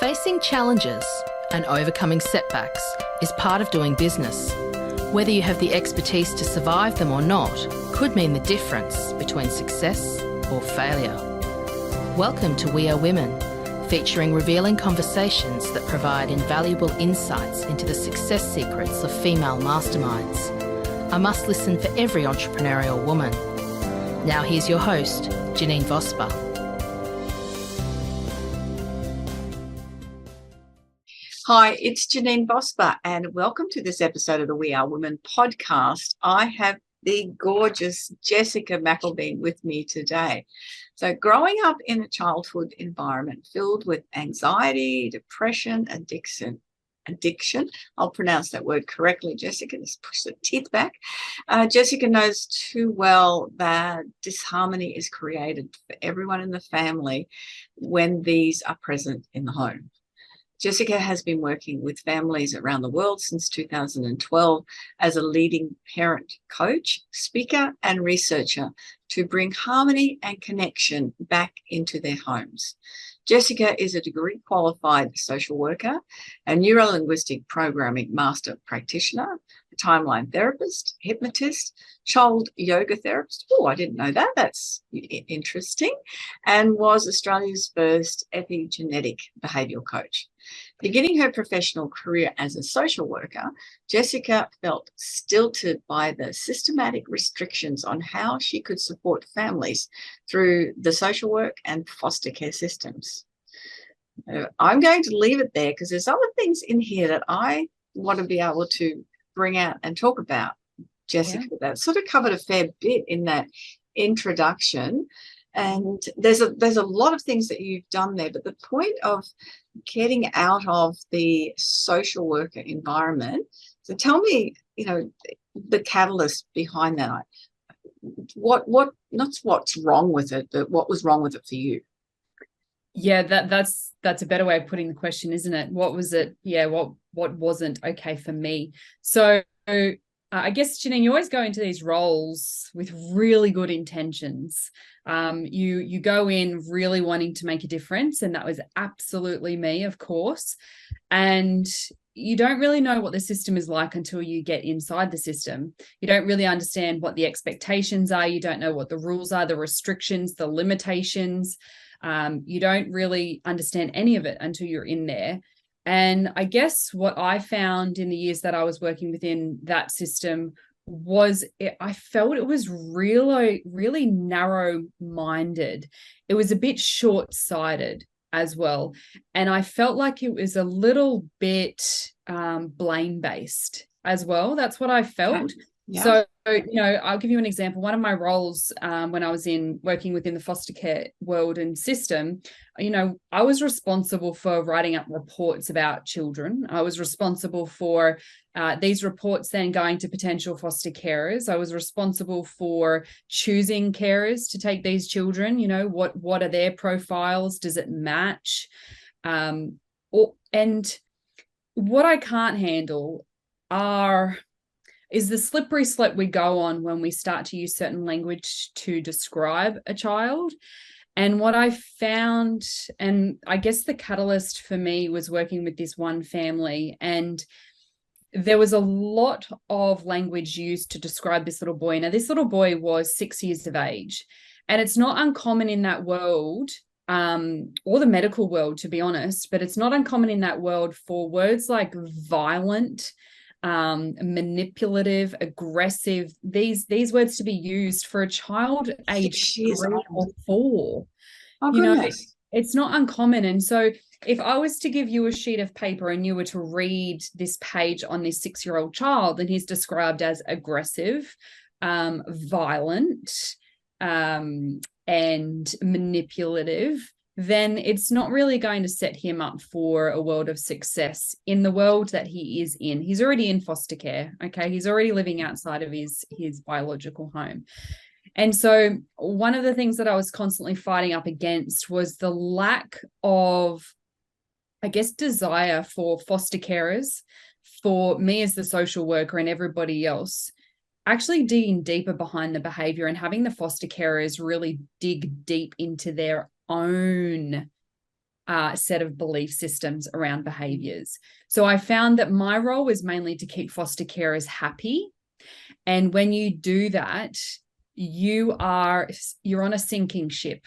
Facing challenges and overcoming setbacks is part of doing business. Whether you have the expertise to survive them or not could mean the difference between success or failure. Welcome to We Are Women, featuring revealing conversations that provide invaluable insights into the success secrets of female masterminds. A must listen for every entrepreneurial woman. Now here's your host, Janeen Vosper. Hi, it's Janeen Vosper, and welcome to this episode of the We Are Women podcast. I have the gorgeous Jessica McIlveen with me today. So growing up in a childhood environment filled with anxiety, depression, addiction, I'll pronounce that word correctly, Jessica, just push the teeth back. Jessica knows too well that disharmony is created for everyone in the family when these are present in the home. Jessica has been working with families around the world since 2012 as a leading parent coach, speaker, and researcher to bring harmony and connection back into their homes. Jessica is a degree qualified social worker, a neuro-linguistic programming master practitioner, a timeline therapist, hypnotist, child yoga therapist. Oh, I didn't know that. That's interesting. And was Australia's first epigenetic behavioural coach. Beginning her professional career as a social worker, Jessica felt stilted by the systematic restrictions on how she could support families through the social work and foster care systems. I'm going to leave it there because there's other things in here that I want to be able to bring out and talk about, Jessica. Yeah. That sort of covered a fair bit in that introduction. And there's a lot of things that you've done there, but the point of getting out of the social worker environment, so tell me, the catalyst behind that. What not what's wrong with it, but what was wrong with it for you? Yeah, that's a better way of putting the question, isn't it? What was it? Yeah, what wasn't okay for me? So I guess, Janine, you always go into these roles with really good intentions. You go in really wanting to make a difference, and that was absolutely me, of course. And you don't really know what the system is like until you get inside the system. You don't really understand what the expectations are. You don't know what the rules are, the restrictions, the limitations. You don't really understand any of it until you're in there. And I guess what I found in the years that I was working within that system was I felt it was really, really narrow-minded. It was a bit short-sighted as well. And I felt like it was a little bit blame-based as well. That's what I felt. Okay. Yeah. So, I'll give you an example. One of my roles when I was working within the foster care world and system, I was responsible for writing up reports about children. I was responsible for these reports then going to potential foster carers. I was responsible for choosing carers to take these children. What are their profiles? Does it match? And what I can't handle is the slippery slope we go on when we start to use certain language to describe a child. And what I found, and I guess the catalyst for me was working with this one family, and there was a lot of language used to describe this little boy. Now, this little boy was 6 years of age, and it's not uncommon in that world, or the medical world, to be honest, but it's not uncommon in that world for words like violent, manipulative, aggressive, these words to be used for a child age 3 or 4. Oh, goodness. It's not uncommon. And so if I was to give you a sheet of paper and you were to read this page on this 6-year-old child, and he's described as aggressive, violent, and manipulative, then it's not really going to set him up for a world of success in the world that he is in. He's already in foster care, okay? He's already living outside of his biological home. And so one of the things that I was constantly fighting up against was the lack of, I guess, desire for foster carers, for me as the social worker and everybody else, actually digging deeper behind the behavior and having the foster carers really dig deep into their own set of belief systems around behaviors. So I found that my role was mainly to keep foster carers happy. And when you do that, you're on a sinking ship.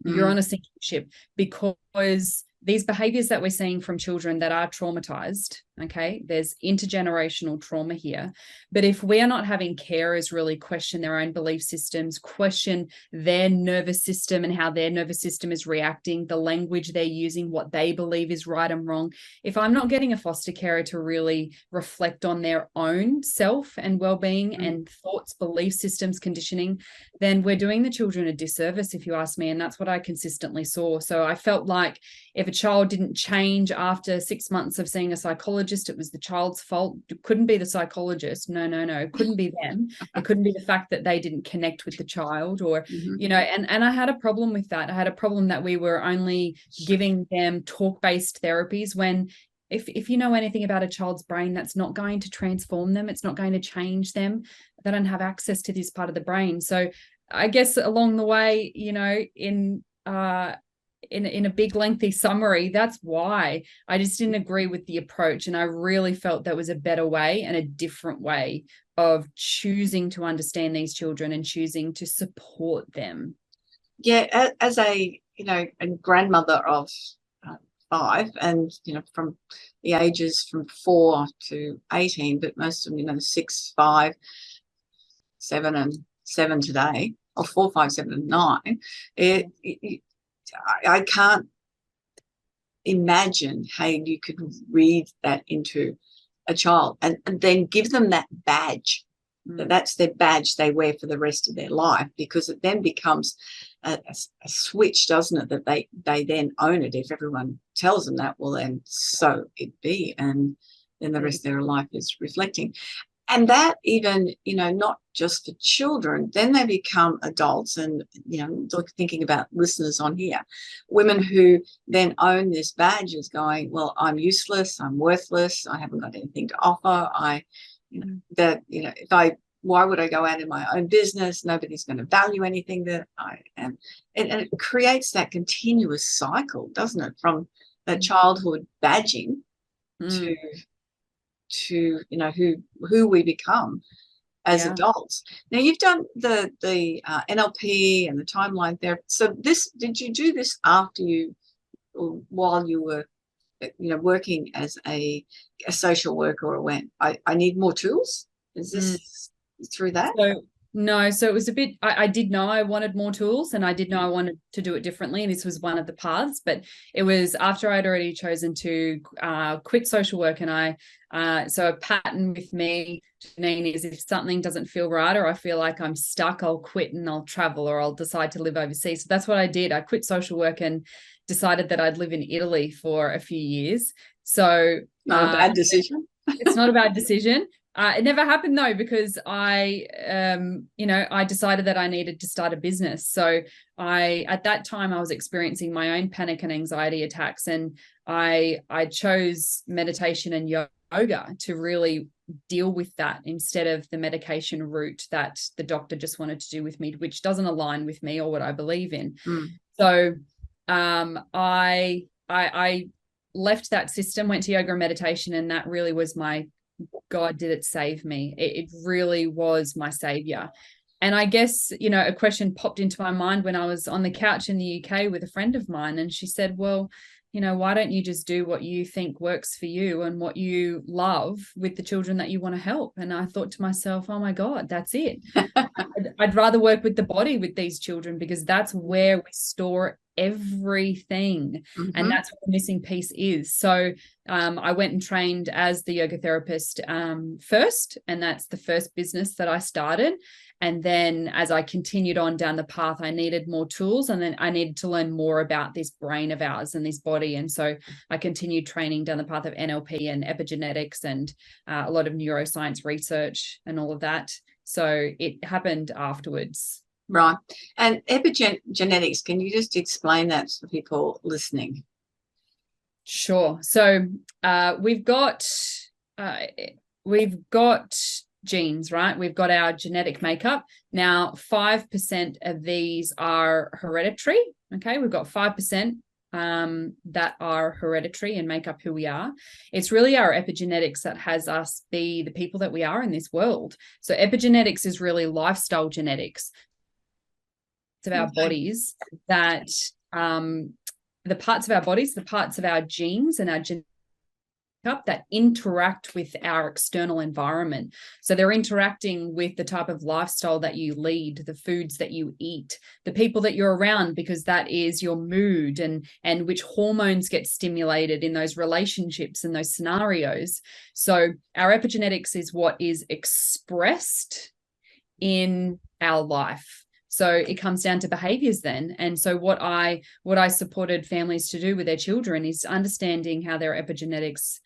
You're on a sinking ship because these behaviors that we're seeing from children that are traumatized, okay, there's intergenerational trauma here. But if we are not having carers really question their own belief systems, question their nervous system and how their nervous system is reacting, the language they're using, what they believe is right and wrong, if I'm not getting a foster carer to really reflect on their own self and well-being and thoughts, belief systems, conditioning, then we're doing the children a disservice, if you ask me. And that's what I consistently saw. So I felt like if a child didn't change after 6 months of seeing a psychologist, it was the child's fault. It couldn't be the psychologist. No. It couldn't be them. It couldn't be the fact that they didn't connect with the child or, you know, and I had a problem with that. I had a problem that we were only giving them talk-based therapies when if you know anything about a child's brain, that's not going to transform them. It's not going to change them. They don't have access to this part of the brain. So I guess along the way, you know, in a big lengthy summary, that's why I just didn't agree with the approach. And I really felt there was a better way and a different way of choosing to understand these children and choosing to support them. Yeah, as a, you know, a grandmother of 5, and, you know, from the ages from 4 to 18, but most of them, you know, 6, 5, 7 and 7 today, or 4, 5, 7 and 9, I can't imagine how you could read that into a child and then give them that badge. That's their badge they wear for the rest of their life, because it then becomes a switch, doesn't it, that they then own it. If everyone tells them that, well, then so it be, and then the rest of their life is reflecting. And that even, you know, not just for children, then they become adults. And, you know, thinking about listeners on here, women who then own this badge as going, well, I'm useless, I'm worthless, I haven't got anything to offer. Why would I go out in my own business? Nobody's going to value anything that I am. And it creates that continuous cycle, doesn't it? From that childhood badging to you know who we become as adults. Now, you've done the NLP and the timeline therapy. So did you do this after you, or while you were, you know, working as a social worker, or when I need more tools? Is this through that? So it was a bit, I did know I wanted more tools, and I did know I wanted to do it differently. And this was one of the paths, but it was after I'd already chosen to quit social work. And so a pattern with me, Janeen, is if something doesn't feel right, or I feel like I'm stuck, I'll quit and I'll travel, or I'll decide to live overseas. So that's what I did. I quit social work and decided that I'd live in Italy for a few years. So not a bad decision. It's not a bad decision. It never happened though, because I decided that I needed to start a business. So at that time I was experiencing my own panic and anxiety attacks, and I chose meditation and yoga to really deal with that, instead of the medication route that the doctor just wanted to do with me, which doesn't align with me or what I believe in. So I left that system, went to yoga and meditation, and that really was my God, did it save me? It really was my savior. And I guess, you know, a question popped into my mind when I was on the couch in the UK with a friend of mine, and she said, well, you know, why don't you just do what you think works for you and what you love with the children that you want to help? And I thought to myself, oh my God, that's it. I'd rather work with the body with these children, because that's where we store everything. And that's what the missing piece is. So I went and trained as the yoga therapist first, and that's the first business that I started. And then as I continued on down the path, I needed more tools, and then I needed to learn more about this brain of ours and this body. And so I continued training down the path of NLP and epigenetics and a lot of neuroscience research and all of that. So it happened afterwards. Right. And epigenetics, can you just explain that for people listening? Sure. So we've got genes, right? We've got our genetic makeup. Now, 5% of these are hereditary. Okay, we've got 5%. that are hereditary and make up who we are. It's really our epigenetics that has us be the people that we are in this world. So epigenetics is really lifestyle genetics of our bodies, that the parts of our bodies, the parts of our genes and our up that interact with our external environment. So they're interacting with the type of lifestyle that you lead, the foods that you eat, the people that you're around, because that is your mood, and which hormones get stimulated in those relationships and those scenarios. So our epigenetics is what is expressed in our life. So it comes down to behaviors then. And so what I supported families to do with their children is understanding how their epigenetics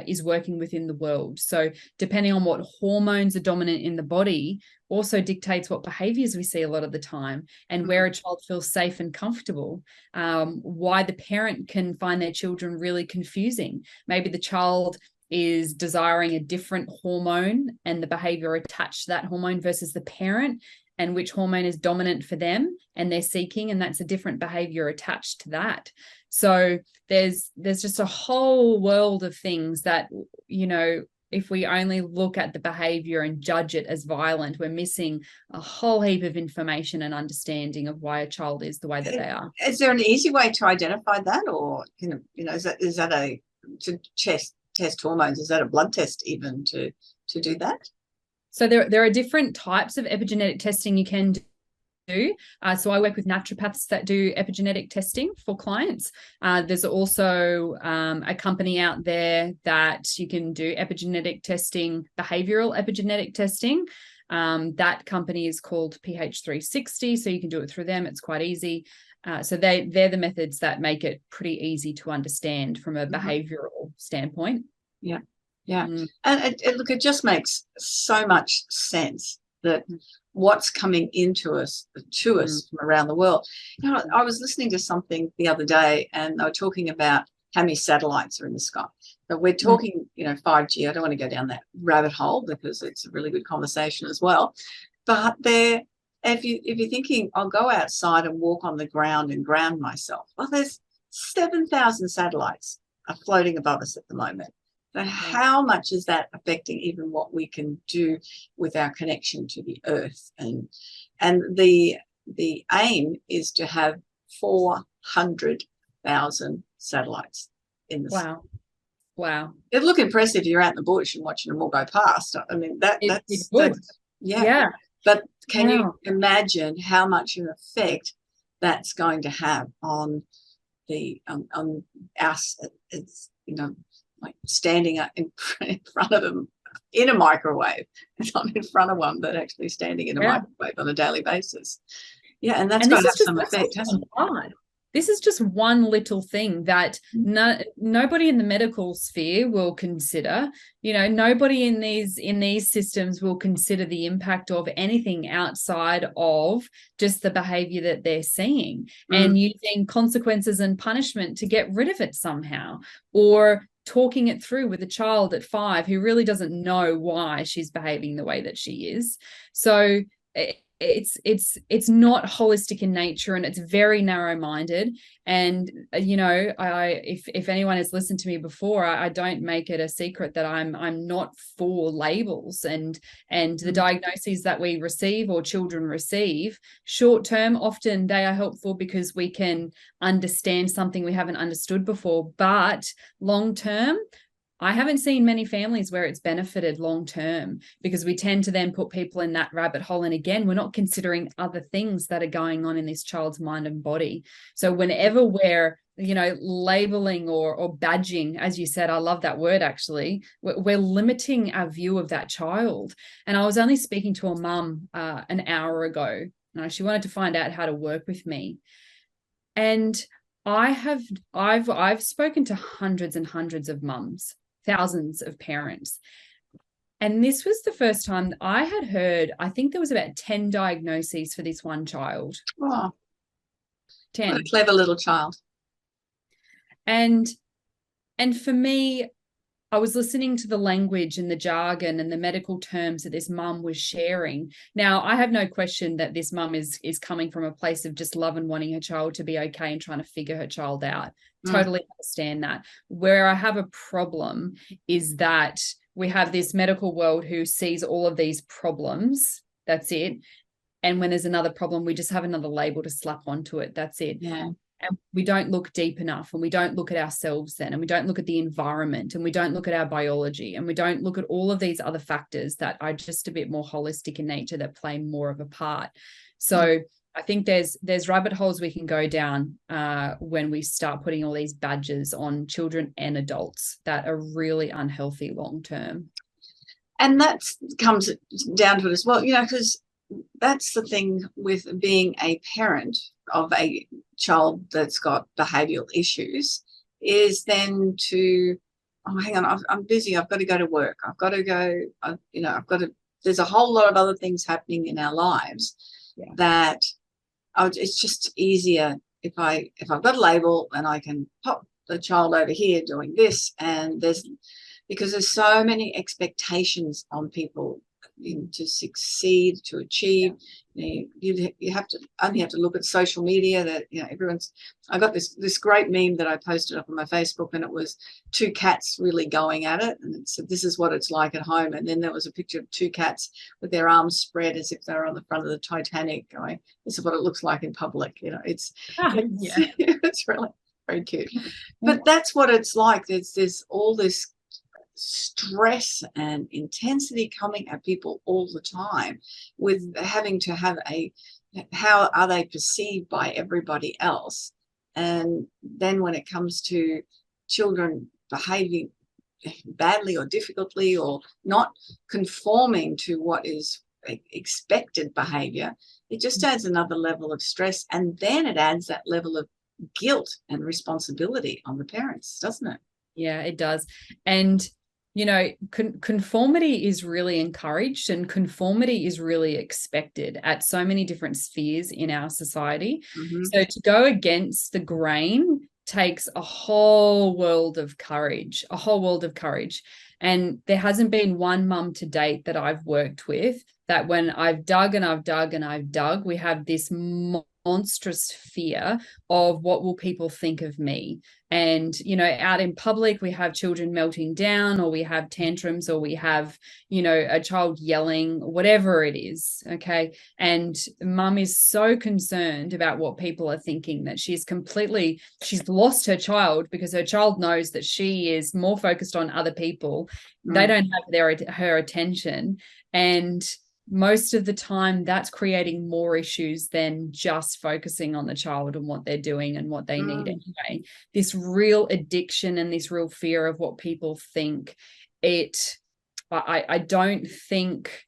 is working within the world. So depending on what hormones are dominant in the body also dictates what behaviors we see a lot of the time, and where a child feels safe and comfortable. Why the parent can find their children really confusing. Maybe the child is desiring a different hormone and the behavior attached to that hormone versus the parent, and which hormone is dominant for them and they're seeking, and that's a different behavior attached to that. So there's just a whole world of things that, you know, if we only look at the behavior and judge it as violent, we're missing a whole heap of information and understanding of why a child is the way that they are. Is there an easy way to identify that, or is that a to test hormones? Is that a blood test even to do that? So there are different types of epigenetic testing you can do. So I work with naturopaths that do epigenetic testing for clients. There's also a company out there that you can do epigenetic testing, behavioural epigenetic testing. That company is called PH360, so you can do it through them. It's quite easy. So they're the methods that make it pretty easy to understand from a behavioural standpoint. Yeah. Yeah. And it just makes so much sense that what's coming into us, to us from around the world. You know, I was listening to something the other day, and they were talking about how many satellites are in the sky. So we're talking, 5G. I don't want to go down that rabbit hole because it's a really good conversation as well. But if you're thinking, I'll go outside and walk on the ground and ground myself. Well, there's 7,000 satellites are floating above us at the moment. So how much is that affecting even what we can do with our connection to the earth? And the aim is to have 400,000 satellites in the sky. Wow. It'd look impressive if you're out in the bush and watching them all go past. I mean, that's yeah. But can you imagine how much of an effect that's going to have on the on us? It's like standing up in front of them in a microwave, not in front of one, but actually standing in a microwave on a daily basis. Yeah, and that's going to have some effect, hasn't it? This is just one little thing that nobody in the medical sphere will consider. Nobody in these systems will consider the impact of anything outside of just the behavior that they're seeing and using consequences and punishment to get rid of it somehow, or talking it through with a child at 5 who really doesn't know why she's behaving the way that she is. So it's not holistic in nature, and it's very narrow-minded. And if anyone has listened to me before, I don't make it a secret that I'm not for labels and the diagnoses that we receive or children receive. Short term, often they are helpful because we can understand something we haven't understood before, but long term, I haven't seen many families where it's benefited long term, because we tend to then put people in that rabbit hole. And again, we're not considering other things that are going on in this child's mind and body. So whenever we're, labeling or badging, as you said, I love that word actually, we're limiting our view of that child. And I was only speaking to a mum an hour ago. She wanted to find out how to work with me. And I've spoken to hundreds and hundreds of mums, thousands of parents. And this was the first time that I had heard, I think there was about 10 diagnoses for this one child. Oh, 10. What a clever little child. And for me, I was listening to the language and the jargon and the medical terms that this mum was sharing. Now, I have no question that this mum is coming from a place of just love and wanting her child to be okay and trying to figure her child out. Totally understand that. Where I have a problem is that we have this medical world who sees all of these problems. That's it. And when there's another problem, we just have another label to slap onto it. That's it. Yeah. And we don't look deep enough, and we don't look at ourselves then, and we don't look at the environment, and we don't look at our biology, and we don't look at all of these other factors that are just a bit more holistic in nature that play more of a part. So I think there's rabbit holes we can go down when we start putting all these badges on children and adults that are really unhealthy long term. And that comes down to it as well, because that's the thing with being a parent of a child that's got behavioural issues, is then to, oh, hang on, I'm busy, I've got to go to work, I've got to go, there's a whole lot of other things happening in our lives that it's just easier if I've got a label and I can pop the child over here doing this, and because there's so many expectations on people to succeed, to achieve. You have to look at social media that everyone's. I got this great meme that I posted up on my Facebook, and it was two cats really going at it, and it said, "This is what it's like at home." And then there was a picture of two cats with their arms spread as if they were on the front of the Titanic, going, "This is what it looks like in public." It's really very cute. But that's what it's like. There's all this stress and intensity coming at people all the time, with having to have how are they perceived by everybody else. And then when it comes to children behaving badly or difficultly or not conforming to what is expected behavior, it just adds another level of stress, and then it adds that level of guilt and responsibility on the parents, doesn't it? Yeah, it does. And conformity is really encouraged, and conformity is really expected at so many different spheres in our society. So to go against the grain takes a whole world of courage. And there hasn't been one mum to date that I've worked with that when I've dug and I've dug and I've dug, we have this monstrous fear of what will people think of me. And out in public we have children melting down, or we have tantrums, or we have a child yelling, whatever it is, okay? And mum is so concerned about what people are thinking that she's lost her child, because her child knows that she is more focused on other people. They don't have her attention, and most of the time that's creating more issues than just focusing on the child and what they're doing and what they need anyway. This real addiction and this real fear of what people think. I don't think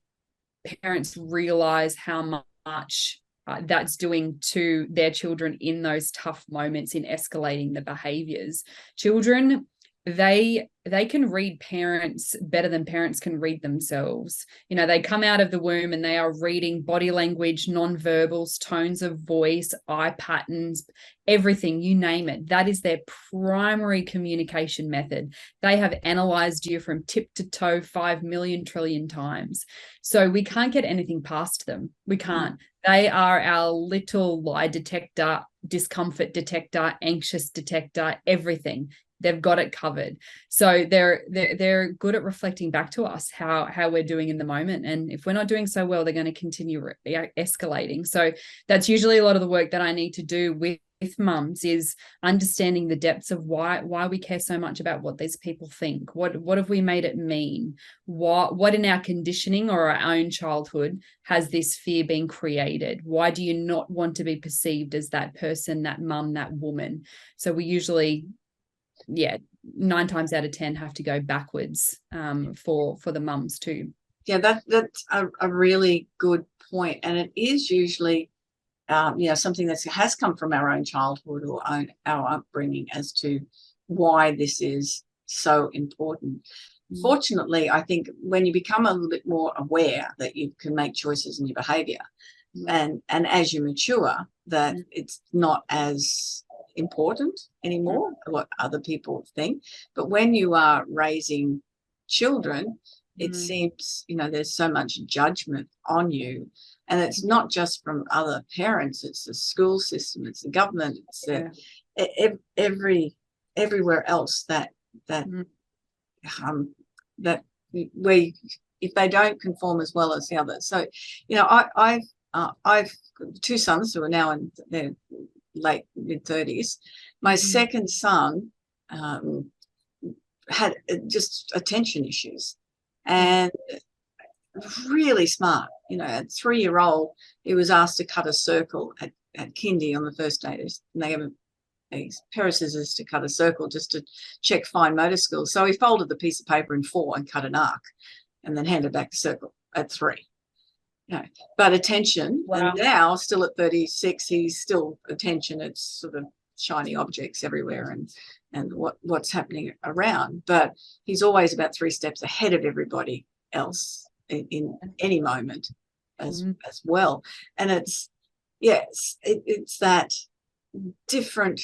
parents realize how much that's doing to their children in those tough moments, in escalating the behaviors. Children, they can read parents better than parents can read themselves. They come out of the womb and they are reading body language, non-verbals, tones of voice, eye patterns, everything, you name it. That is their primary communication method. They have analyzed you from tip to toe 5 million trillion times. So we can't get anything past them. We can't. They are our little lie detector, discomfort detector, anxious detector, everything. They've got it covered. So they're good at reflecting back to us how we're doing in the moment. And if we're not doing so well, they're going to continue escalating. So that's usually a lot of the work that I need to do with mums, is understanding the depths of why we care so much about what these people think. What have we made it mean? What in our conditioning or our own childhood has this fear been created? Why do you not want to be perceived as that person, that mum, that woman? So we usually 9 times out of 10 have to go backwards for the mums too. Yeah, that's a really good point. And it is usually something that has come from our own childhood or our upbringing as to why this is so important. Fortunately, I think when you become a little bit more aware that you can make choices in your behavior, and as you mature, that it's not as important anymore, what other people think. But when you are raising children, it seems, there's so much judgment on you. And it's not just from other parents, it's the school system, it's the government, it's everywhere else that where if they don't conform as well as the others. So, I've two sons who are now in their late mid-30s. My second son had just attention issues and really smart. At 3-year-old, he was asked to cut a circle at kindy on the first day. And they gave him a pair of scissors to cut a circle just to check fine motor skills. So he folded the piece of paper in 4 and cut an arc and then handed back the circle at 3. But attention, wow. And now still at 36, he's still attention. It's sort of shiny objects everywhere and what's happening around. But he's always about 3 steps ahead of everybody else in any moment as well. And it's that different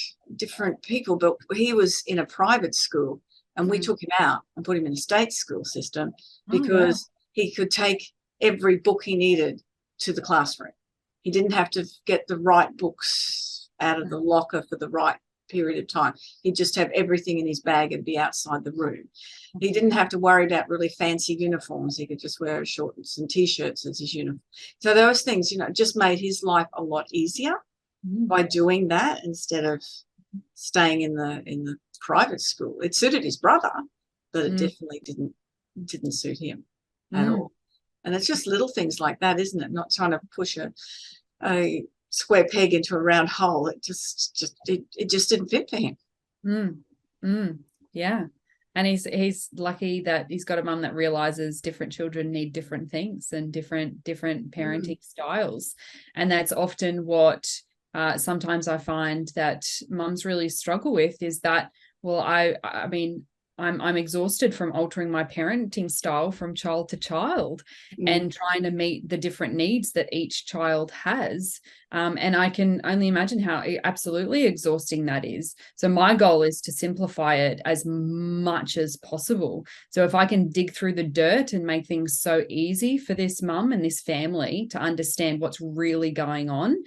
people. But he was in a private school and we took him out and put him in a state school system because he could take every book he needed to the classroom. He didn't have to get the right books out of the locker for the right period of time. He'd just have everything in his bag and be outside the room. He didn't have to worry about really fancy uniforms. He could just wear shorts and T-shirts as his uniform. So those things, just made his life a lot easier by doing that instead of staying in the private school. It suited his brother, but it definitely didn't suit him at all. And it's just little things like that, isn't it? Not trying to push a square peg into a round hole. It just didn't fit for him. Yeah. And he's lucky that he's got a mum that realizes different children need different things and different parenting styles. And that's often what sometimes I find that mums really struggle with is that, well, I mean, I'm exhausted from altering my parenting style from child to child and trying to meet the different needs that each child has. And I can only imagine how absolutely exhausting that is. So my goal is to simplify it as much as possible. So if I can dig through the dirt and make things so easy for this mum and this family to understand what's really going on,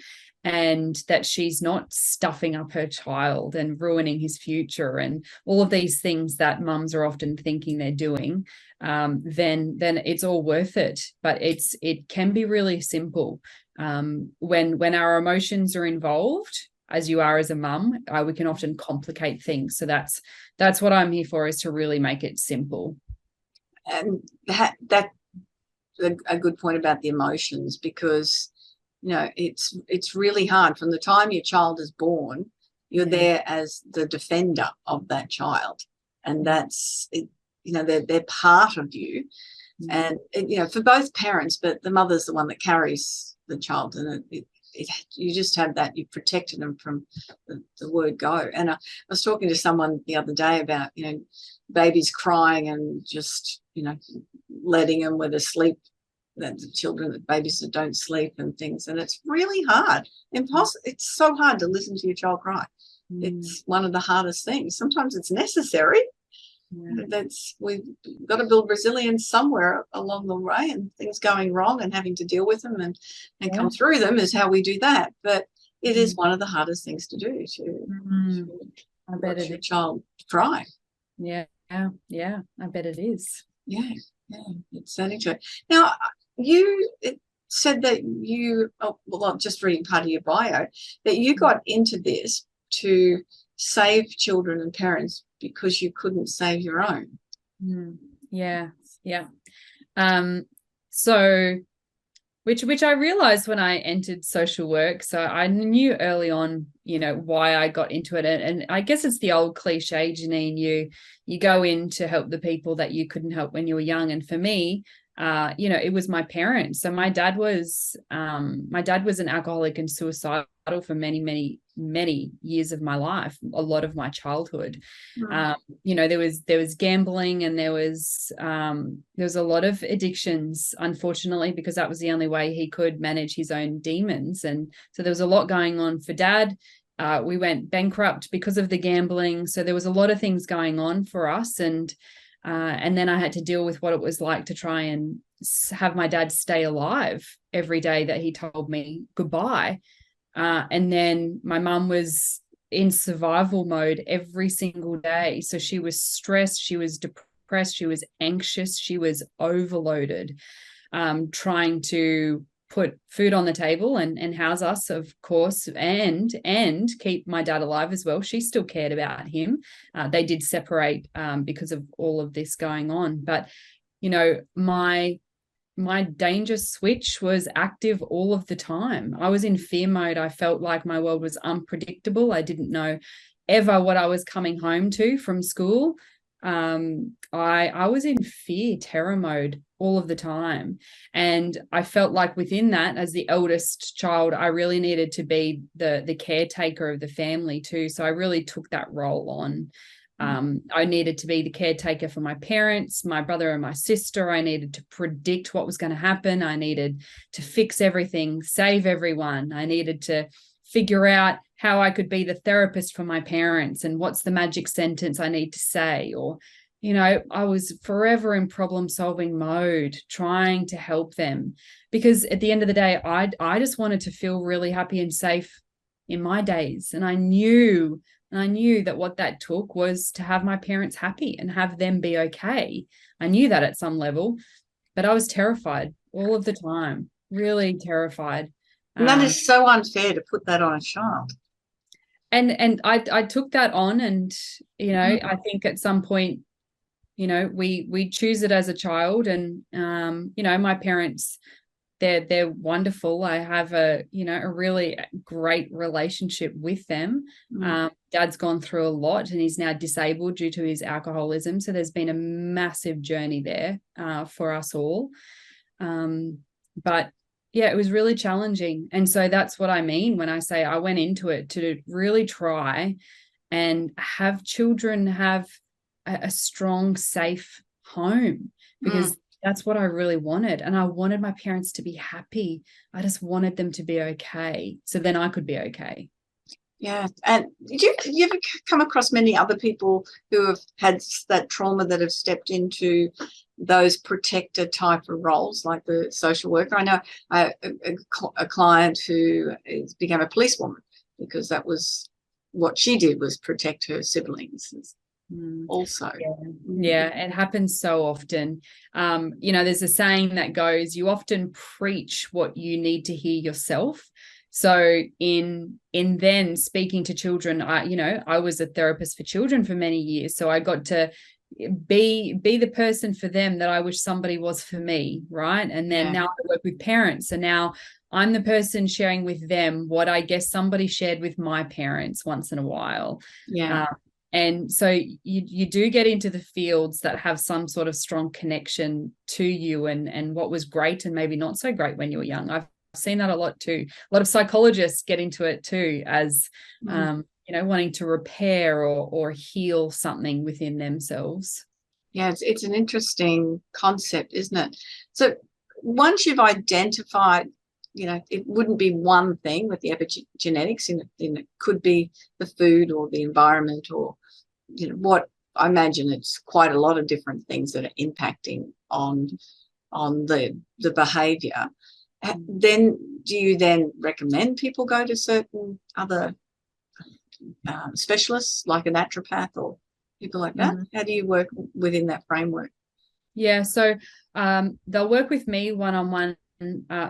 and that she's not stuffing up her child and ruining his future and all of these things that mums are often thinking they're doing, then it's all worth it. But it can be really simple. When our emotions are involved, as you are as a mum, we can often complicate things. So that's what I'm here for, is to really make it simple. And that's a good point about the emotions, because it's really hard. From the time your child is born, you're there as the defender of that child, and that's it. They're part of you, and for both parents, but the mother's the one that carries the child, and you just have that. You've protected them from the word go. And I was talking to someone the other day about babies crying and just letting them with a sleep. That the children, that babies that don't sleep and things, and it's really hard. It's so hard to listen to your child cry. It's one of the hardest things. Sometimes it's necessary. We've got to build resilience somewhere along the way, and things going wrong and having to deal with them and come through them is how we do that. But it is one of the hardest things to do, to watch your child cry. Yeah, I bet it is. Yeah, it's certainly true. Now, you said that I'm just reading part of your bio, that you got into this to save children and parents because you couldn't save your own. Yeah. So, which I realized when I entered social work. So I knew early on, why I got into it. And I guess it's the old cliche, Janeen, you go in to help the people that you couldn't help when you were young. And for me, it was my parents. So my dad was an alcoholic and suicidal for many, many, many years of my life, a lot of my childhood. There was gambling, and there was a lot of addictions, unfortunately, because that was the only way he could manage his own demons. And so there was a lot going on for Dad. we went bankrupt because of the gambling. So there was a lot of things going on for us. And then I had to deal with what it was like to try and have my dad stay alive every day that he told me goodbye. And then my mum was in survival mode every single day. So she was stressed, she was depressed, she was anxious, she was overloaded, trying to put food on the table and house us, of course, and keep my dad alive as well. She still cared about him. They did separate because of all of this going on. But, you know, my danger switch was active all of the time. I was in fear mode. I felt like my world was unpredictable. I didn't know ever what I was coming home to from school. I was in fear, terror mode all of the time. And I felt like within that, as the eldest child, I really needed to be the caretaker of the family too. So I really took that role on. I needed to be the caretaker for my parents, my brother and my sister. I needed to predict what was going to happen. I needed to fix everything, save everyone. I needed to figure out how I could be the therapist for my parents and what's the magic sentence I need to say. Or, you know, I was forever in problem solving mode, trying to help them, because at the end of the day, I just wanted to feel really happy and safe in my days. And I knew that what that took was to have my parents happy and have them be okay. I knew that at some level, but I was terrified all of the time, really terrified. And that is so unfair to put that on a child. And I took that on, and, you know, I think at some point, you know, we choose it as a child, and, you know, my parents, they're wonderful. I have a really great relationship with them. Dad's gone through a lot, and he's now disabled due to his alcoholism. So there's been a massive journey there for us all. But yeah, it was really challenging. And so that's what I mean when I say I went into it to really try and have children have a strong, safe home, because that's what I really wanted. And I wanted my parents to be happy. I just wanted them to be okay, so then I could be okay. Yeah. And did you ever come across many other people who have had that trauma that have stepped into those protector type of roles, like the social worker? I know a client who became a policewoman because that was what she did, was protect her siblings also. Yeah, it happens so often. You know, there's a saying that goes, you often preach what you need to hear yourself. So in then speaking to children, I was a therapist for children for many years. So I got to be the person for them that I wish somebody was for me, right? And then now I work with parents, and now I'm the person sharing with them what I guess somebody shared with my parents once in a while. And so you do get into the fields that have some sort of strong connection to you and what was great and maybe not so great when you were young. I've seen that a lot too. A lot of psychologists get into it too, as wanting to repair or heal something within themselves. Yeah, it's an interesting concept, isn't it? So once you've identified, it wouldn't be one thing with the epigenetics, it could be the food or the environment, or what I imagine it's quite a lot of different things that are impacting on the behavior. Then do you then recommend people go to certain other specialists like a naturopath or people like that? How do you work within that framework? Yeah, so they'll work with me one-on-one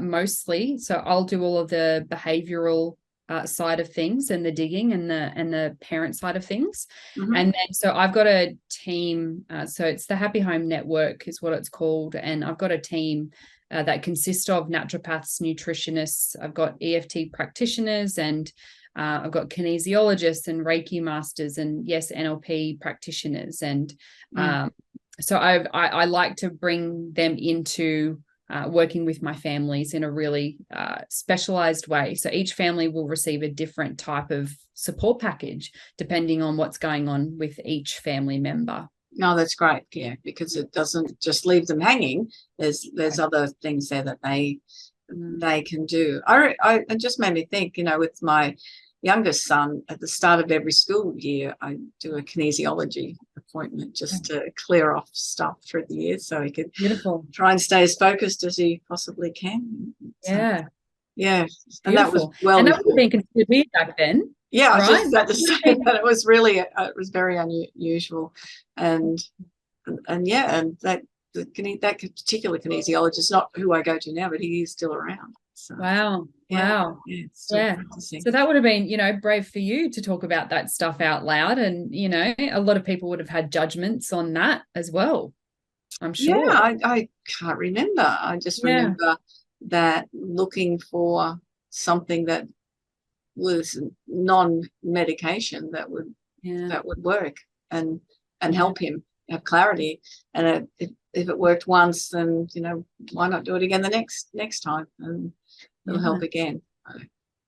mostly. So I'll do all of the behavioural side of things and the digging and the parent side of things. And then so I've got a team, so it's the Happy Home Network is what it's called, and I've got a team that consists of naturopaths, nutritionists. I've got EFT practitioners, and I've got kinesiologists and Reiki masters, and yes, NLP practitioners. And so I like to bring them into working with my families in a really specialized way. So each family will receive a different type of support package depending on what's going on with each family member. No, that's great, yeah, because it doesn't just leave them hanging. There's other things there that they can do. It just made me think, with my youngest son, at the start of every school year, I do a kinesiology appointment just to clear off stuff for the year so he could try and stay as focused as he possibly can. Yeah. So, yeah. And that was and that would have been considered weird back then. Yeah, right? I was just about to say that it was really, it was very unusual. And yeah, and that particular kinesiologist, not who I go to now, but he is still around. So, wow. Yeah. So that would have been, brave for you to talk about that stuff out loud. And, a lot of people would have had judgments on that as well, I'm sure. Yeah, I can't remember. I just remember that looking for something that was non-medication that would work and help him have clarity. And if it worked once, then why not do it again the next time, and it'll help again.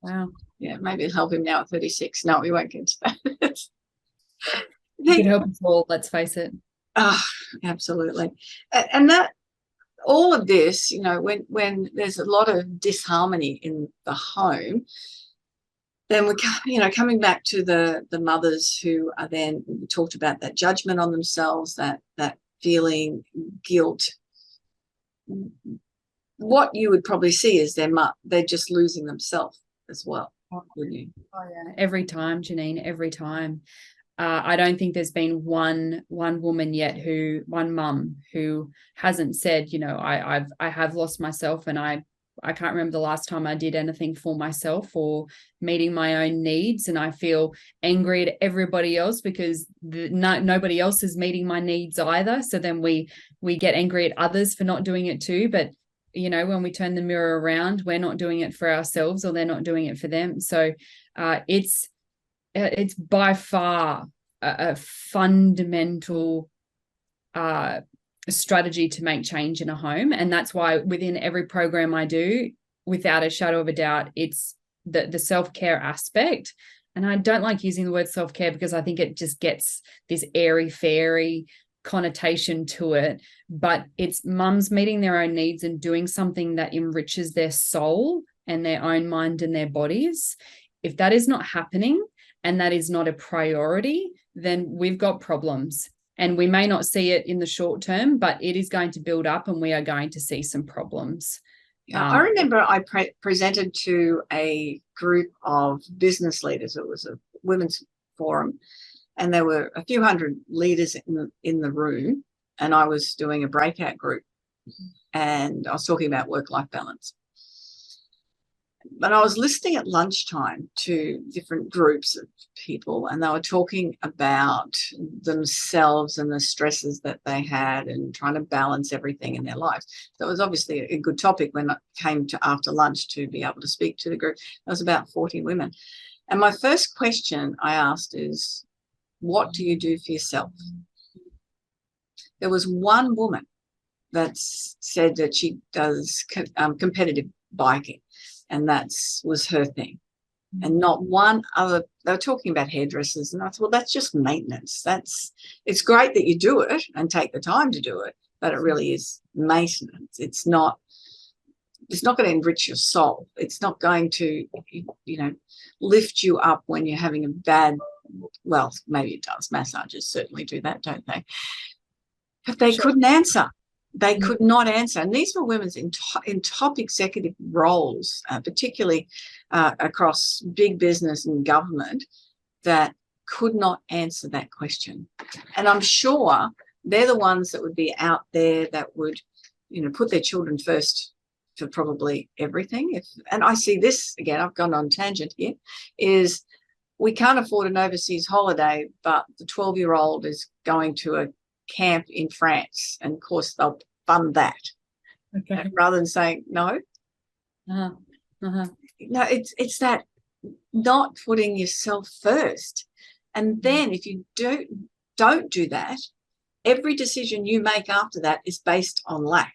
Wow. Yeah, maybe it'll help him now at 36. No, we won't get into that. It could help us all, let's face it. Oh, absolutely. And that all of this, when there's a lot of disharmony in the home, then we're coming back to the mothers who are then, we talked about that judgment on themselves, that feeling guilt. What you would probably see is they're just losing themselves as well, wouldn't you? Oh yeah, every time, Janeen, every time. I don't think there's been one woman yet one mum who hasn't said, I have lost myself, and I can't remember the last time I did anything for myself or meeting my own needs, and I feel angry at everybody else because nobody else is meeting my needs either. So then we get angry at others for not doing it too. But when we turn the mirror around, we're not doing it for ourselves, or they're not doing it for them. So it's by far a fundamental strategy to make change in a home. And that's why within every program I do, without a shadow of a doubt, it's the self-care aspect. And I don't like using the word self-care because I think it just gets this airy-fairy connotation to it. But it's mums meeting their own needs and doing something that enriches their soul and their own mind and their bodies. If that is not happening and that is not a priority, then we've got problems. And we may not see it in the short term, but it is going to build up and we are going to see some problems. I remember I presented to a group of business leaders. It was a women's forum, and there were a few hundred leaders in the room, and I was doing a breakout group, and I was talking about work-life balance. But I was listening at lunchtime to different groups of people, and they were talking about themselves and the stresses that they had and trying to balance everything in their lives. So it was obviously a good topic when I came to after lunch to be able to speak to the group. There was about 40 women. And my first question I asked is, what do you do for yourself? There was one woman that said that she does competitive biking, and that was her thing. And not one other, they were talking about hairdressers, and I thought, well, that's just maintenance. It's great that you do it and take the time to do it, but it really is maintenance. It's not going to enrich your soul. It's not going to, lift you up when you're having a bad, well, maybe it does. Massages certainly do that, don't they? But they couldn't answer. They could not answer. And these were women in top executive roles, particularly across big business and government, that could not answer that question. And I'm sure they're the ones that would be out there that would, put their children first for probably everything. And I see this, again, I've gone on tangent here, is we can't afford an overseas holiday, but the 12-year-old is going to a camp in France, and of course they'll fund that. Okay. Rather than saying no. No, it's that not putting yourself first. And then if you don't do that, every decision you make after that is based on lack.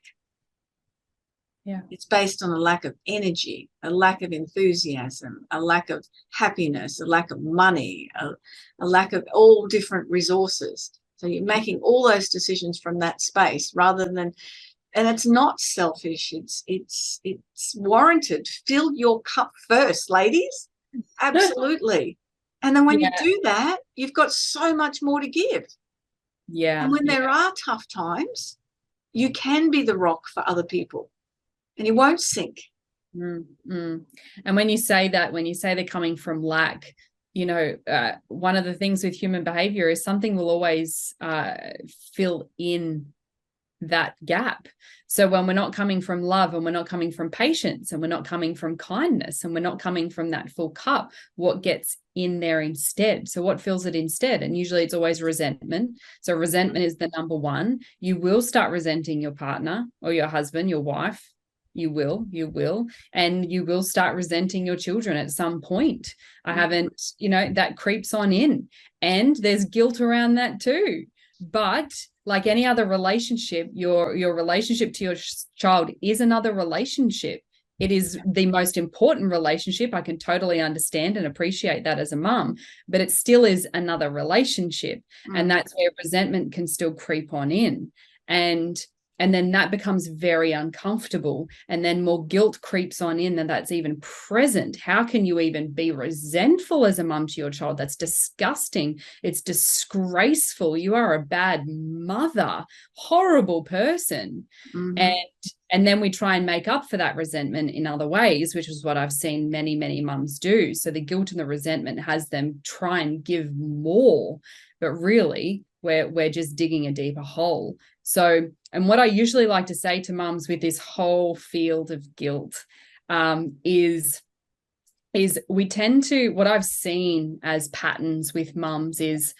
Yeah. It's based on a lack of energy, a lack of enthusiasm, a lack of happiness, a lack of money, a lack of all different resources. So you're making all those decisions from that space rather than, and it's not selfish. It's warranted. Fill your cup first, ladies. Absolutely. And then when you Yeah. do that, you've got so much more to give. Yeah. And when there are tough times, you can be the rock for other people and you won't sink. And when you say that, when you say they're coming from lack, one of the things with human behavior is something will always fill in that gap. So when we're not coming from love, and we're not coming from patience, and we're not coming from kindness, and we're not coming from that full cup, what gets in there instead? So what fills it instead? And usually it's always resentment. So resentment is the number one. You will start resenting your partner or your husband, your wife. You will, and you will start resenting your children at some point. I haven't, that creeps on in, and there's guilt around that too. But like any other relationship, your relationship to your child is another relationship. It is the most important relationship. I can totally understand and appreciate that as a mum, but it still is another relationship. And that's where resentment can still creep on in. And then that becomes very uncomfortable. And then more guilt creeps on in, and that's even present. How can you even be resentful as a mum to your child? That's disgusting. It's disgraceful. You are a bad mother, horrible person. And then we try and make up for that resentment in other ways, which is what I've seen many, many mums do. So the guilt and the resentment has them try and give more, but really we're just digging a deeper hole. So, and what I usually like to say to mums with this whole field of guilt is we tend to, what I've seen as patterns with mums is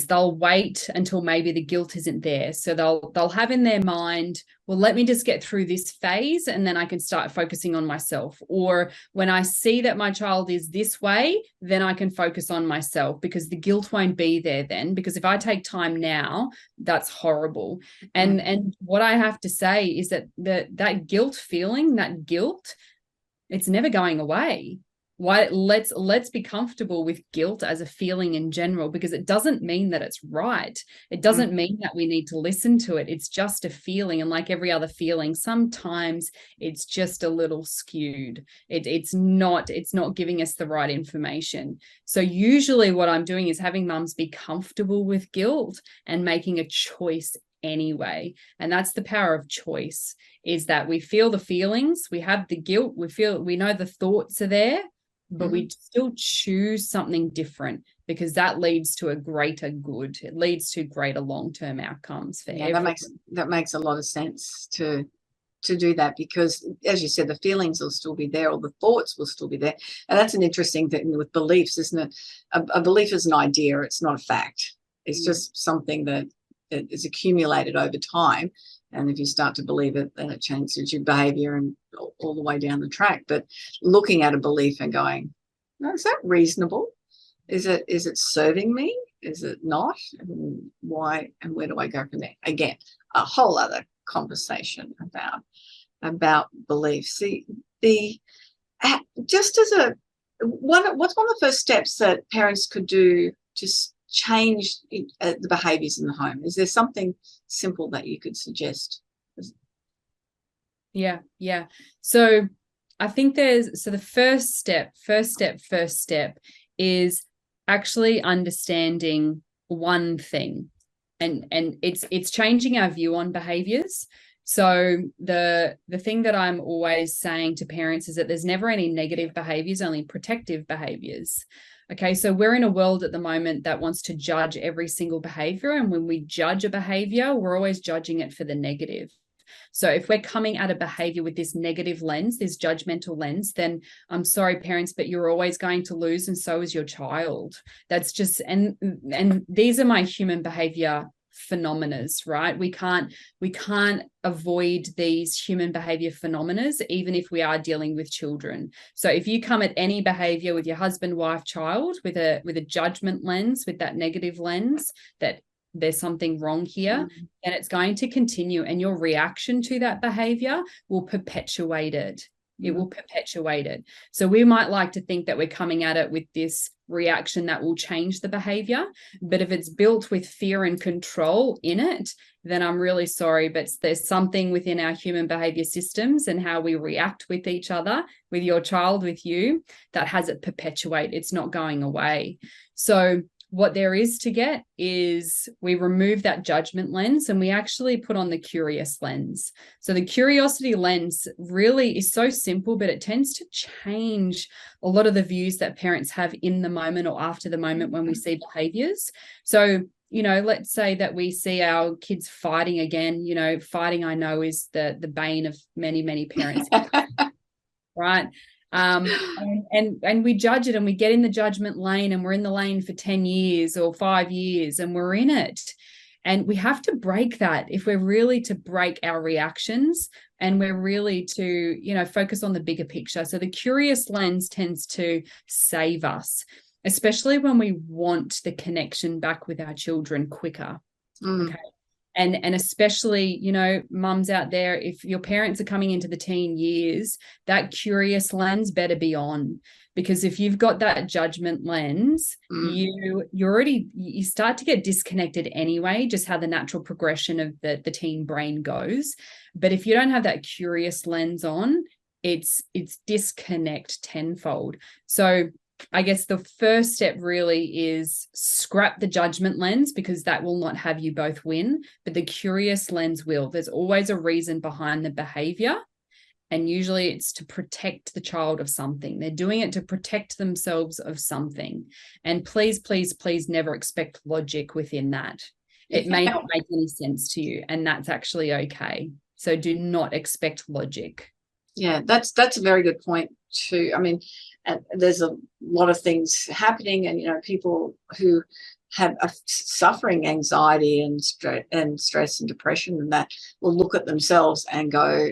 they'll wait until maybe the guilt isn't there. So they'll have in their mind, well, let me just get through this phase and then I can start focusing on myself. Or when I see that my child is this way, then I can focus on myself, because the guilt won't be there then. Because if I take time now, that's horrible. And what I have to say is that guilt feeling, that guilt, it's never going away. Why? Let's be comfortable with guilt as a feeling in general, because it doesn't mean that it's right. It doesn't mean that we need to listen to it. It's just a feeling, and like every other feeling, sometimes it's just a little skewed. It's not giving us the right information. So usually what I'm doing is having mums be comfortable with guilt and making a choice anyway. And that's the power of choice, is that we feel the feelings, we have the guilt, we know the thoughts are there, but we still choose something different, because that leads to a greater good. It leads to greater long-term outcomes for everyone. That makes a lot of sense to do that, because as you said, the feelings will still be there, or the thoughts will still be there. And that's an interesting thing with beliefs, isn't it? A belief is an idea, it's not a fact. It's just something that is accumulated over time. And if you start to believe it, then it changes your behavior and all the way down the track. But looking at a belief and going, no, is that reasonable? Is it serving me? Is it not? And why? And where do I go from there? Again, a whole other conversation about beliefs. Just as what's one of the first steps that parents could do to change the behaviors in the home? Is there something simple that you could suggest? Yeah. So I think the first step is actually understanding one thing, and it's changing our view on behaviors. So the thing that I'm always saying to parents is that there's never any negative behaviors, only protective behaviors. Okay, so we're in a world at the moment that wants to judge every single behavior. And when we judge a behavior, we're always judging it for the negative. So if we're coming at a behavior with this negative lens, this judgmental lens, then I'm sorry, parents, but you're always going to lose, and so is your child. That's just, and these are my human behavior phenomena, right? We can't avoid these human behavior phenomena, even if we are dealing with children. So if you come at any behavior with your husband, wife, child with a judgment lens, with that negative lens, that there's something wrong here, and it's going to continue, and your reaction to that behavior will perpetuate it. It will perpetuate it. So we might like to think that we're coming at it with this reaction that will change the behavior. But if it's built with fear and control in it, then I'm really sorry, but there's something within our human behavior systems and how we react with each other, with your child, with you, that has it perpetuate. It's not going away. So what there is to get is we remove that judgment lens and we actually put on the curious lens. So the curiosity lens really is so simple, but it tends to change a lot of the views that parents have in the moment or after the moment when we see behaviors. So, let's say that we see our kids fighting again. Fighting, I know, is the bane of many, many parents, right? And we judge it and we get in the judgment lane and we're in the lane for 10 years or 5 years and we're in it. And we have to break that if we're really to break our reactions and we're really to, focus on the bigger picture. So the curious lens tends to save us, especially when we want the connection back with our children quicker. Okay. And especially, mums out there, if your parents are coming into the teen years, that curious lens better be on, because if you've got that judgment lens, you start to get disconnected anyway, just how the natural progression of the teen brain goes. But if you don't have that curious lens on, it's disconnect tenfold. So I guess the first step really is scrap the judgment lens, because that will not have you both win, but the curious lens will. There's always a reason behind the behavior, and usually it's to protect the child of something. They're doing it to protect themselves of something. And please, please, please never expect logic within that. It may not make any sense to you, and that's actually okay. So do not expect logic. Yeah, that's a very good point too. I mean, there's a lot of things happening, and people who have suffering anxiety and stress and depression, and that will look at themselves and go,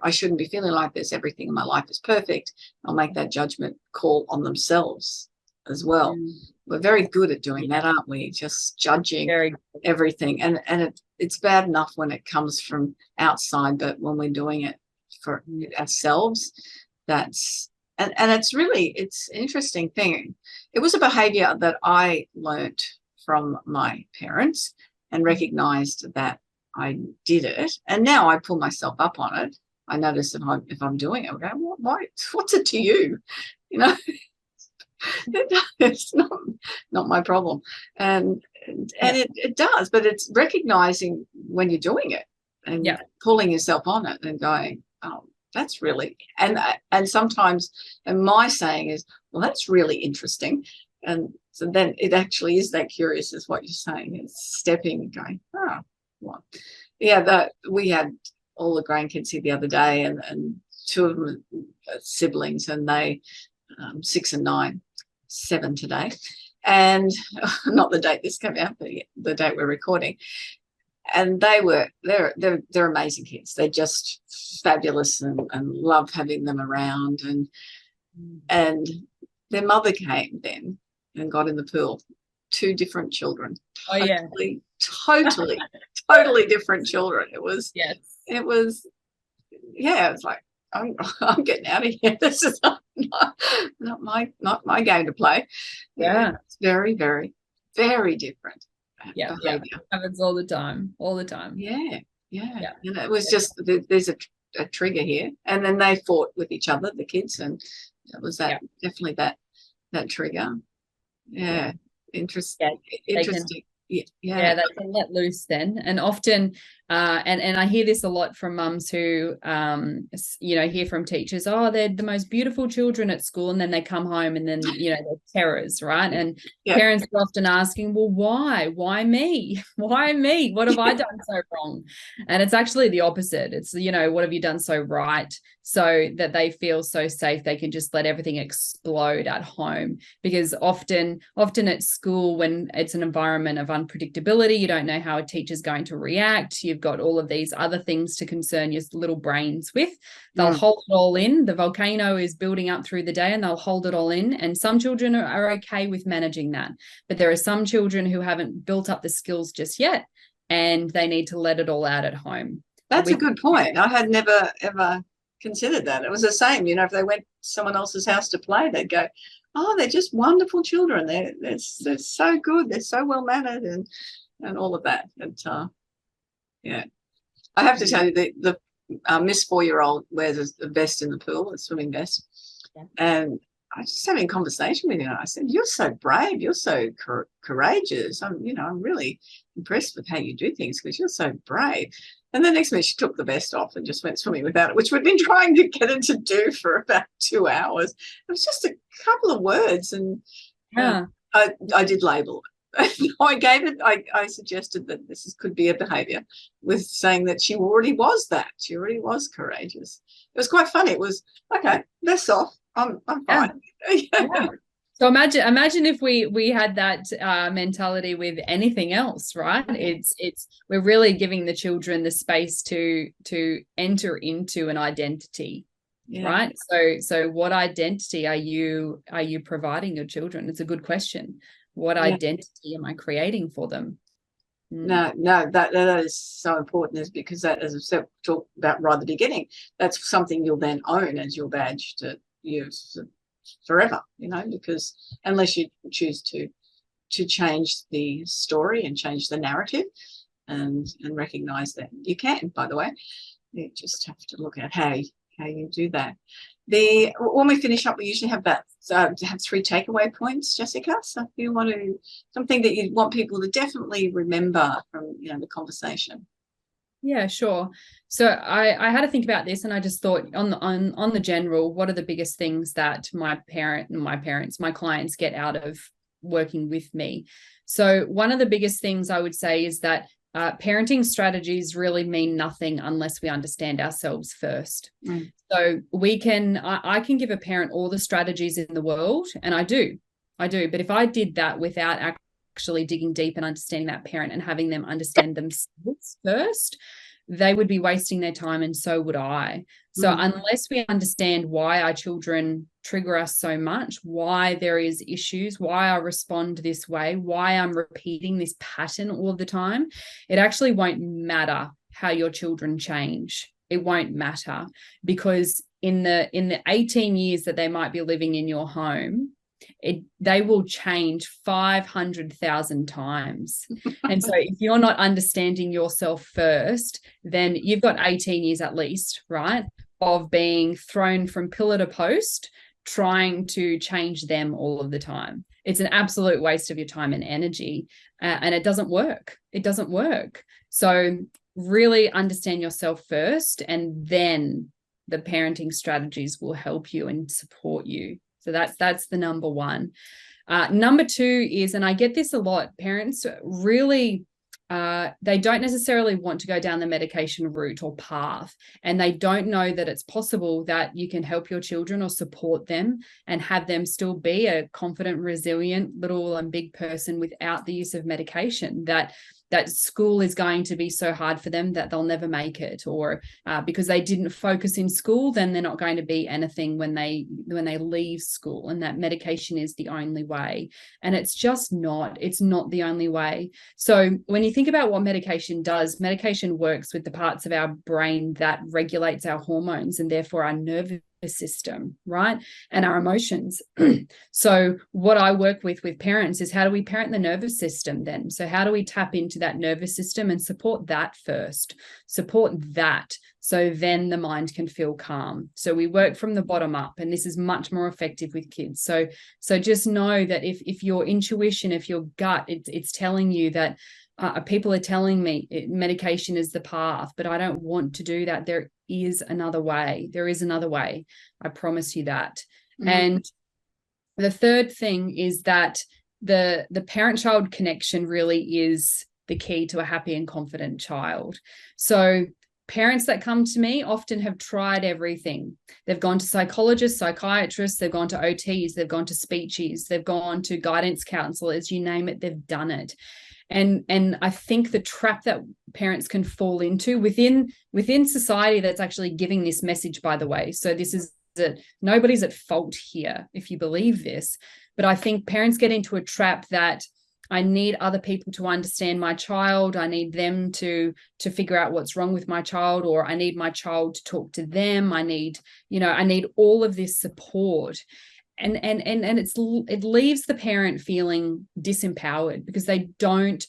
I shouldn't be feeling like this. Everything in my life is perfect. I'll make that judgment call on themselves as well. We're very good at doing that, aren't we? Just judging everything, and it's bad enough when it comes from outside, but when we're doing it for ourselves, that's and it's an interesting thing. It was a behavior that I learnt from my parents and recognized that I did it, and now I pull myself up on it. I notice if I'm doing it, I go, what's it to you? It's not my problem, and it does, but it's recognizing when you're doing it and pulling yourself on it and going, oh, that's really, and sometimes, and my saying is, well, that's really interesting. And so then it actually is that curious, is what you're saying. It's stepping and going, oh, well. Yeah, we had all the grandkids here the other day, and two of them are siblings, and they 6 and 9, 7 today. And not the date this came out, but the date we're recording. And they're amazing kids. They're just fabulous, and love having them around. And their mother came then and got in the pool. 2 different children. Totally different children. It was like, I'm getting out of here. This is not my game to play. Yeah, it's very, very, very different. Yeah, happens all the time. Yeah. And it was just there's a trigger here, and then they fought with each other, the kids, and it was definitely that trigger. Yeah, interesting. Yeah, they can let loose then. And often, and I hear this a lot from mums who, hear from teachers, oh, they're the most beautiful children at school, and then they come home and then, they're terrors, right? And parents are often asking, well, why? Why me? Why me? What have I done so wrong? And it's actually the opposite. It's, what have you done so right, so that they feel so safe they can just let everything explode at home. Because often at school, when it's an environment of unpredictability, you don't know how a teacher's going to react. You've got all of these other things to concern your little brains with. They'll hold it all in. The volcano is building up through the day, and they'll hold it all in. And some children are okay with managing that. But there are some children who haven't built up the skills just yet, and they need to let it all out at home. That's a good point. I had never ever considered that. It was the same, if they went to someone else's house to play, they'd go, oh, they're just wonderful children. They're so good. They're so well mannered and all of that. And yeah, I have to tell you, the Miss 4-year-old wears a vest in the pool, a swimming vest, and I was just having a conversation with her. And I said, "You're so brave. You're so courageous. I'm really impressed with how you do things because you're so brave." And the next minute, she took the vest off and just went swimming without it, which we'd been trying to get her to do for about 2 hours. It was just a couple of words, and I did label it. I gave it. I suggested that could be a behaviour, with saying that she already was that. She already was courageous. It was quite funny. It was okay. Vest off. I'm fine. Yeah. So imagine if we had that mentality with anything else, right? We're really giving the children the space to enter into an identity, right? So what identity are you providing your children? It's a good question. What identity am I creating for them? No, that is so important, is because that, as I said, talked about right at the beginning, that's something you'll then own as your badge to use forever, because unless you choose to change the story and change the narrative and recognize that you can, by the way, you just have to look at how you do that. When we finish up, we usually have to have 3 takeaway points, Jessica. So if you want to, something that you want people to definitely remember from the conversation. Yeah, sure. So I had to think about this, and I just thought on the general, what are the biggest things that my clients get out of working with me? So one of the biggest things I would say is that parenting strategies really mean nothing unless we understand ourselves first. So I can give a parent all the strategies in the world, and I do. But if I did that without actually digging deep and understanding that parent and having them understand themselves first, they would be wasting their time, and so would I. So unless we understand why our children trigger us so much, why there is issues, why I respond this way, why I'm repeating this pattern all of the time, it actually won't matter how your children change. It won't matter, because in the 18 years that they might be living in your home, they will change 500,000 times. And so if you're not understanding yourself first, then you've got 18 years at least, right, of being thrown from pillar to post, trying to change them all of the time. It's an absolute waste of your time and energy, and it doesn't work. It doesn't work. So really understand yourself first, and then the parenting strategies will help you and support you. So that's the number one. Number 2 is, and I get this a lot, parents really, they don't necessarily want to go down the medication route or path, and they don't know that it's possible that you can help your children or support them and have them still be a confident, resilient little and big person without the use of medication, that school is going to be so hard for them that they'll never make it, or because they didn't focus in school, then they're not going to be anything when they leave school, and that medication is the only way. And it's just not. It's not the only way. So when you think about what medication does, medication works with the parts of our brain that regulates our hormones and therefore our nervous system, right? And our emotions. So what I work with parents is, how do we parent the nervous system then? So how do we tap into that nervous system and support that first? Support that, so then the mind can feel calm. So we work from the bottom up, and this is much more effective with kids. So just know that if your intuition, if your gut, it's telling you that people are telling me medication is the path, but I don't want to do that. There is another way. There is another way. I promise you that. And the third thing is that the parent-child connection really is the key to a happy and confident child. So parents that come to me often have tried everything. They've gone to psychologists, psychiatrists, they've gone to OTs, they've gone to speechies, they've gone to guidance counselors, you name it, they've done it. And I think the trap that parents can fall into within society that's actually giving this message, by the way. So this is that nobody's at fault here if you believe this, but I think parents get into a trap that I need other people to understand my child. I need them to figure out what's wrong with my child, or I need my child to talk to them. I need all of this support. And it leaves the parent feeling disempowered because they don't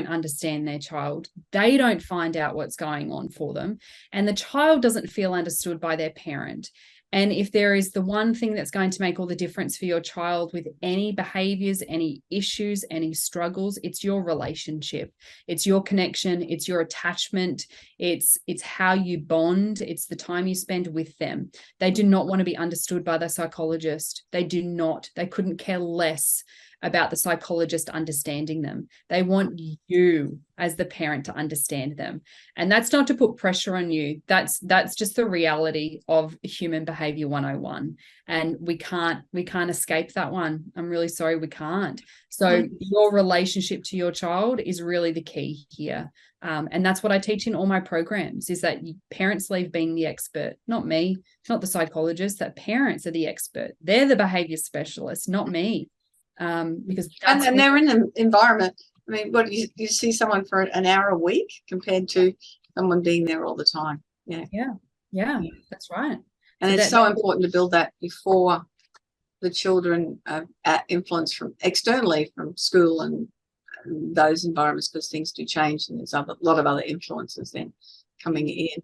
understand their child. They don't find out what's going on for them, and the child doesn't feel understood by their parent. And if there is the one thing that's going to make all the difference for your child with any behaviors, any issues, any struggles, it's your relationship. It's your connection. It's your attachment. It's how you bond. It's the time you spend with them. They do not want to be understood by the psychologist. They do not. They couldn't care less about the psychologist understanding them. They want you as the parent to understand them. And that's not to put pressure on you. That's just the reality of human behavior 101. And we can't escape that one. I'm really sorry, we can't. So your relationship to your child is really the key here. And that's what I teach in all my programs, is that parents leave being the expert, not me, not the psychologist, that parents are the expert. They're the behavior specialist, not me. Because and they're in an environment. I mean, what you see someone for an hour a week compared to someone being there all the time. Yeah, that's right. And it's so important to build that before the children are influenced from externally from school and those environments, because things do change and there's a lot of other influences then coming in.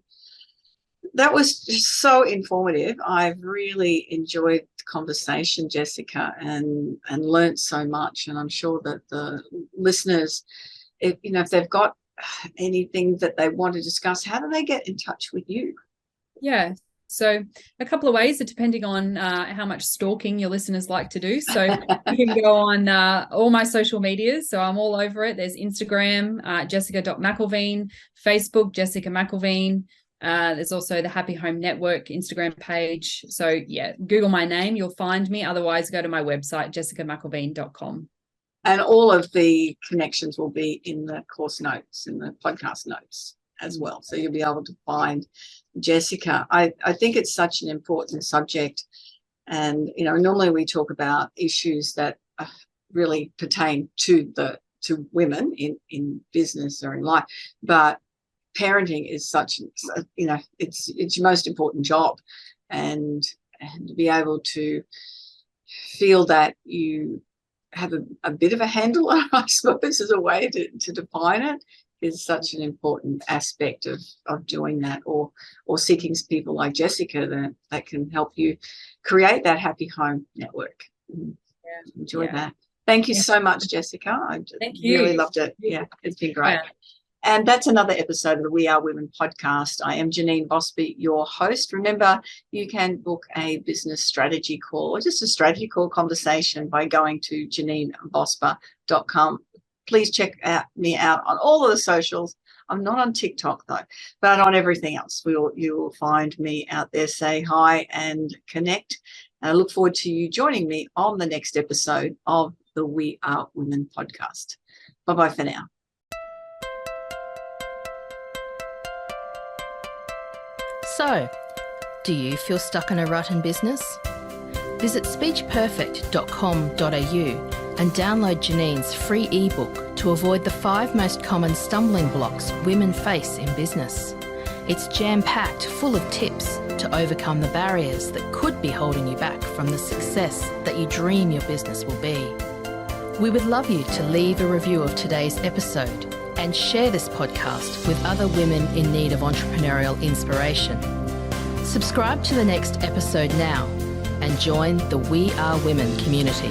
That was just so informative. I've really enjoyed the conversation, Jessica, and learnt so much. And I'm sure that the listeners, if they've got anything that they want to discuss, how do they get in touch with you? Yeah. So a couple of ways, depending on how much stalking your listeners like to do. So you can go on all my social medias. So I'm all over it. There's Instagram, jessica.mcilveen, Facebook, Jessica McIlveen. There's also the Happy Home Network Instagram page. So yeah, Google my name, you'll find me. Otherwise, go to my website, jessicamcilveen.com. And all of the connections will be in the course notes, in the podcast notes as well. So you'll be able to find Jessica. I think it's such an important subject. And, normally we talk about issues that really pertain to women in business or in life. But parenting is such, it's your most important job, and to be able to feel that you have a bit of a handle on, I suppose, is a way to define it, is such an important aspect of doing that, or seeking people like Jessica that can help you create that happy home network. Enjoy that. Thank you so much, Jessica. I really loved it. Yeah, it's been great. And that's another episode of the We Are Women podcast. I am Janeen Vosper, your host. Remember, you can book a business strategy call or just a strategy call conversation by going to janeenvosper.com. Please check me out on all of the socials. I'm not on TikTok, though, but on everything else. You will find me out there. Say hi and connect. And I look forward to you joining me on the next episode of the We Are Women podcast. Bye-bye for now. So, do you feel stuck in a rut in business? Visit speechperfect.com.au and download Janeen's free ebook to avoid the 5 most common stumbling blocks women face in business. It's jam-packed full of tips to overcome the barriers that could be holding you back from the success that you dream your business will be. We would love you to leave a review of today's episode and share this podcast with other women in need of entrepreneurial inspiration. Subscribe to the next episode now and join the We Are Women community.